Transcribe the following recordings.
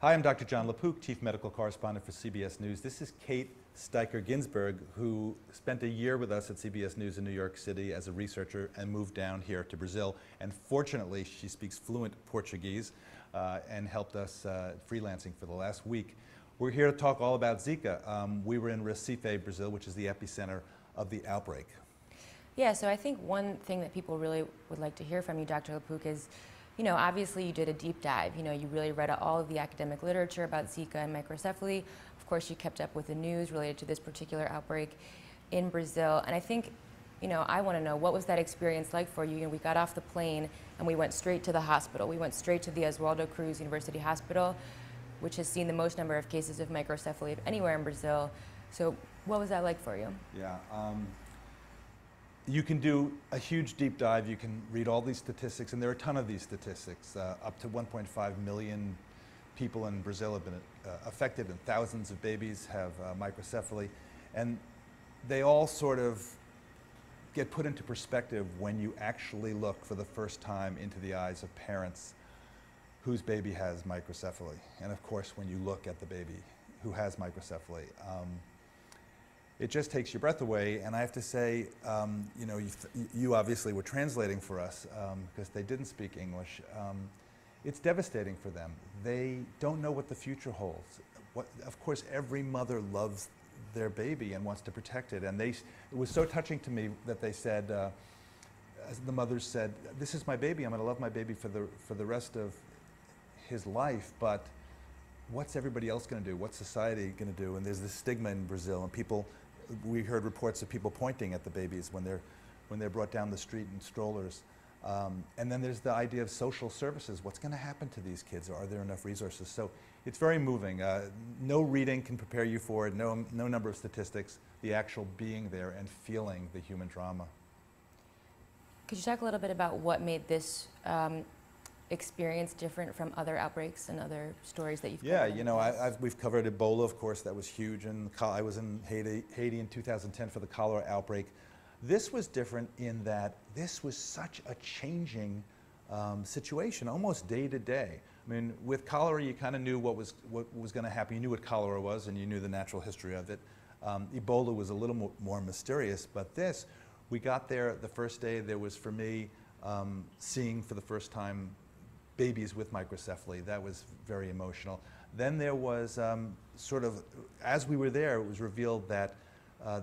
Hi, I'm Dr. John LaPook, Chief Medical Correspondent for CBS News. This is Kate Steiker-Ginzberg, who spent a year with us at CBS News in New York City as a researcher and moved down here to Brazil. And fortunately, she speaks fluent Portuguese and helped us freelancing for the last week. We're here to talk all about Zika. We were in Recife, Brazil, which is the epicenter of the outbreak. Yeah, so I think one thing that people really would like to hear from you, Dr. LaPook, is, obviously you did a deep dive. You really read all of the academic literature about Zika and microcephaly. Of course, you kept up with the news related to this particular outbreak in Brazil. And I think, I want to know, what was that experience like for you? We got off the plane and we went straight to the hospital. We went straight to the Oswaldo Cruz University Hospital, which has seen the most number of cases of microcephaly of anywhere in Brazil. So what was that like for you? Yeah. You can do a huge deep dive, you can read all these statistics, and there are a ton of these statistics. Up to 1.5 million people in Brazil have been affected, and thousands of babies have microcephaly. And they all sort of get put into perspective when you actually look for the first time into the eyes of parents whose baby has microcephaly. And of course, when you look at the baby who has microcephaly. It just takes your breath away, and I have to say, you obviously were translating for us because they didn't speak English. It's devastating for them. They don't know what the future holds. Of course, every mother loves their baby and wants to protect it, and it was so touching to me that they said, as the mothers said, "This is my baby. I'm going to love my baby for the rest of his life, but what's everybody else going to do? What's society going to do?" And there's this stigma in Brazil, and we heard reports of people pointing at the babies when they're brought down the street in strollers. And then there's the idea of social services. What's going to happen to these kids? Are there enough resources? So it's very moving. No reading can prepare you for it, no number of statistics, the actual being there and feeling the human drama. Could you talk a little bit about what made this experience different from other outbreaks and other stories that you've covered? Yeah, we've covered Ebola, of course, that was huge, and I was in Haiti in 2010 for the cholera outbreak. This was different in that this was such a changing situation, almost day to day. I mean, with cholera, you kind of knew what was going to happen. You knew what cholera was, and you knew the natural history of it. Ebola was a little more mysterious, but this, we got there the first day. There was, for me, seeing for the first time babies with microcephaly. That was very emotional. Then there was as we were there, it was revealed that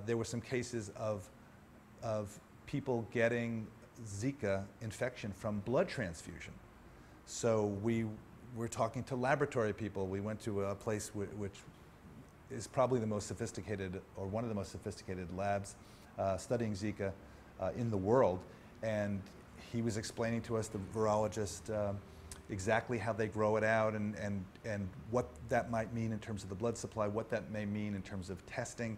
there were some cases of people getting Zika infection from blood transfusion. So we were talking to laboratory people. We went to a place which is probably the most sophisticated, or one of the most sophisticated labs studying Zika in the world. And he was explaining to us, the virologist, exactly how they grow it out and what that might mean in terms of the blood supply, what that may mean in terms of testing.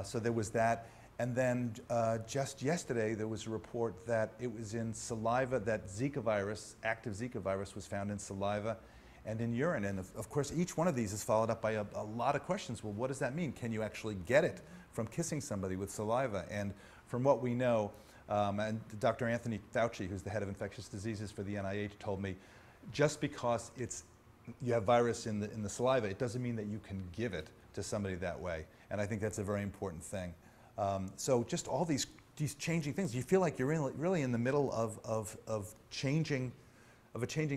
So there was that. And then just yesterday, there was a report that it was in saliva, that Zika virus, active Zika virus, was found in saliva and in urine. And of course, each one of these is followed up by a lot of questions. Well, what does that mean? Can you actually get it from kissing somebody with saliva? And from what we know, and Dr. Anthony Fauci, who's the head of infectious diseases for the NIH, told me, just because you have virus in the saliva, it doesn't mean that you can give it to somebody that way. And I think that's a very important thing. So just all these changing things, you feel like you're really in the middle of a changing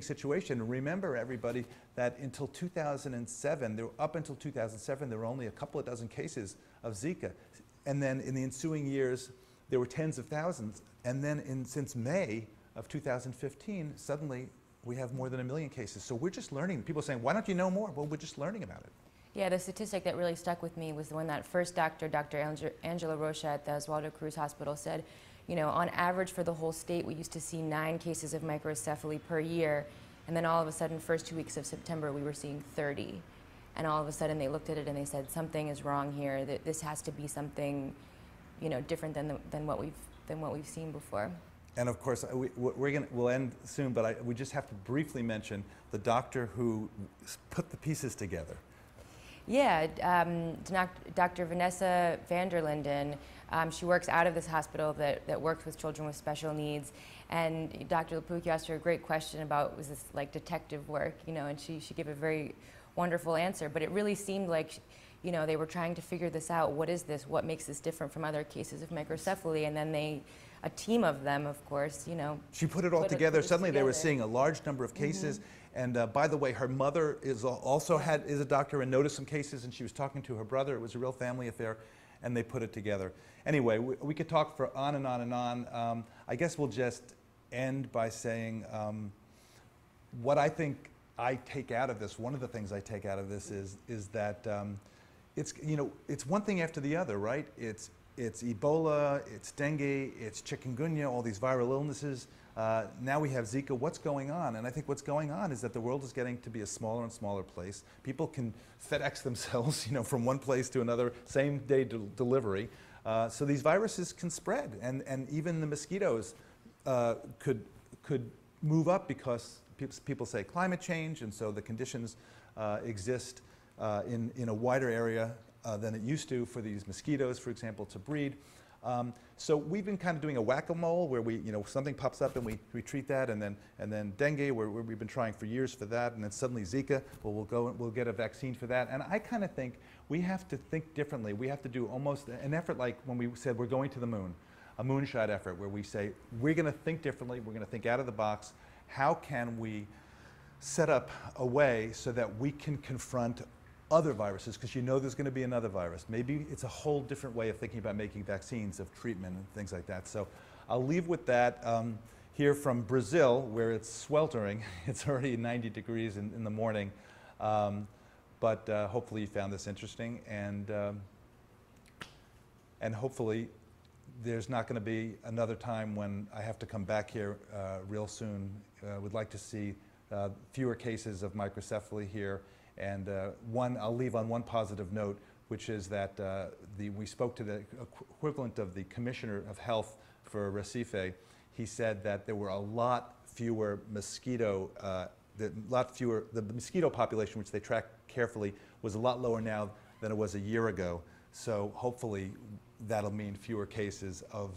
situation. And remember, everybody, that until 2007, up until 2007, there were only a couple of dozen cases of Zika. And then in the ensuing years, there were tens of thousands. And then since May of 2015, suddenly we have more than 1 million cases. So we're just learning. People are saying, why don't you know more? Well, we're just learning about it. Yeah, the statistic that really stuck with me was the one that first Dr. Angela Rocha at the Oswaldo Cruz Hospital said, on average for the whole state, we used to see 9 cases of microcephaly per year. And then all of a sudden, first 2 weeks of September, we were seeing 30. And all of a sudden, they looked at it and they said, something is wrong here. That this has to be something, different than what we've seen before. And of course, we'll end soon, but we just have to briefly mention the doctor who put the pieces together. Yeah, Dr. Vanessa van der Linden, she works out of this hospital that works with children with special needs. And Dr. LaPook, you asked her a great question about, was this like detective work, you know, and she gave a very wonderful answer. But it really seemed like, you know, they were trying to figure this out. What is this? What makes this different from other cases of microcephaly? And then a team of them, of course, you know. She put it all together. Suddenly they were seeing a large number of cases. And by the way, her mother is also is a doctor and noticed some cases, and she was talking to her brother. It was a real family affair, and they put it together. Anyway, we could talk for on and on and on. I guess we'll just end by saying what I think I take out of this. One of the things I take out of this is that it's, you know, it's one thing after the other, right? It's Ebola, it's dengue, it's chikungunya, all these viral illnesses. Now we have Zika. What's going on? And I think what's going on is that the world is getting to be a smaller and smaller place. People can FedEx themselves, you know, from one place to another, same day delivery. So these viruses can spread, and even the mosquitoes could move up because people say climate change, and so the conditions exist in a wider area than it used to for these mosquitoes, for example, to breed. So we've been kind of doing a whack-a-mole where something pops up and we treat that, and then dengue, where we've been trying for years for that, and then suddenly Zika, well, we'll get a vaccine for that. And I kind of think we have to think differently. We have to do almost an effort like when we said we're going to the moon, a moonshot effort where we say we're going to think differently, we're going to think out of the box. How can we set up a way so that we can confront other viruses, because you know there's going to be another virus. Maybe it's a whole different way of thinking about making vaccines, of treatment and things like that. So I'll leave with that. Here from Brazil, where it's sweltering. It's already 90 degrees in the morning. But hopefully you found this interesting, and hopefully there's not going to be another time when I have to come back here real soon. Would like to see fewer cases of microcephaly here. And I'll leave on one positive note, which is that we spoke to the equivalent of the Commissioner of Health for Recife. He said that there were a lot fewer the mosquito population, which they track carefully, was a lot lower now than it was a year ago. So hopefully that'll mean fewer cases of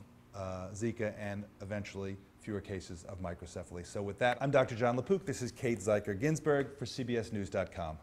Zika and eventually fewer cases of microcephaly. So with that, I'm Dr. John LaPook. This is Kate Steiker-Ginzberg for CBSNews.com.